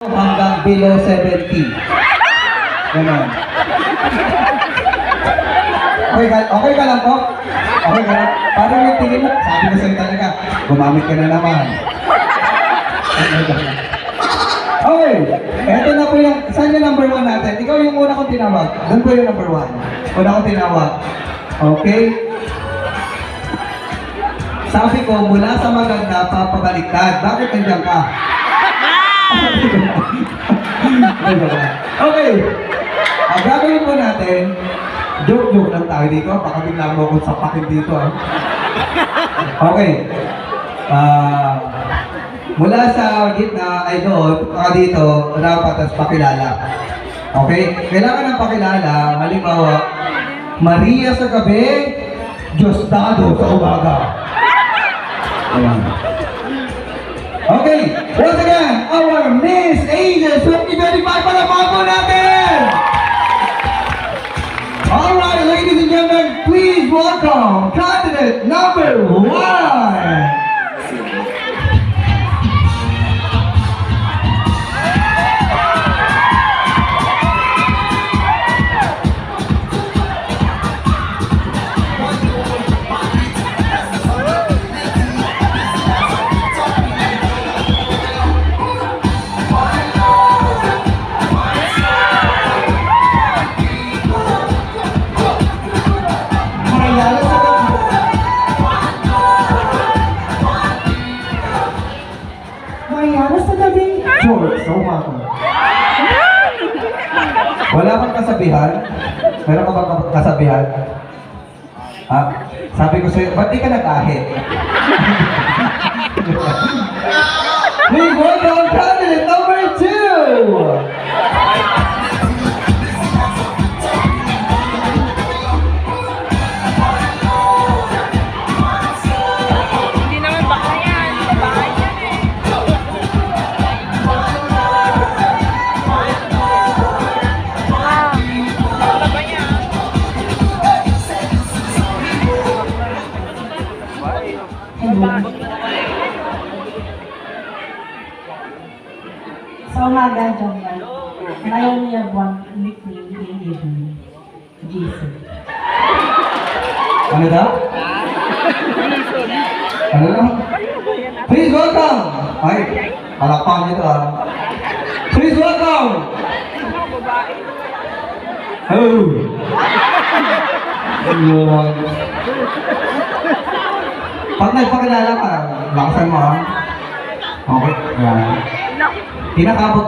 hanggang below 70. Ganun. Okay ka lang po? Okay ka lang? Parang yung tingin mo, sabi ko sa'yo talaga, gumamit ka na naman. Okay, eto na po yung, saan yung number 1 natin? Ikaw yung una kong tinawag. Doon po yung number 1. Una kong tinawag. Okay? Sabi ko, mula sa maganda, papabaliktad. Bakit nandiyan ka? Okay. Ang gagawin po natin, joke lang tayo dito. Baka bigla mo akong sapakin dito. Okay. Mula sa gitna ay doon, dito, dapat as pakilala. Okay? Kailangan ng pakilala, halimbawa, Maria sa gabi, Diosdado sa umaga. Ayan. Okay, once again, our Miss Asia 2025 palakpakan po natin! Alright, ladies and gentlemen, please welcome candidate number 1! Mariana sa gabi. George, sa umaga. Wala bang kasabihan? Meron ka bang kasabihan? Ha? Sabi ko sa'yo, ba't di ka nag-ahit? Please welcome candidate number 2! Sa umaga, John yan. And I only have one nickname in evening. Jesus. Ano daw? Ano daw? Please welcome! Ay, palakpakan nito ah. Please welcome! Oh! Ayun. Pag nagpakilala ka, lakasan mo ha. Okay, yan. Pinakabot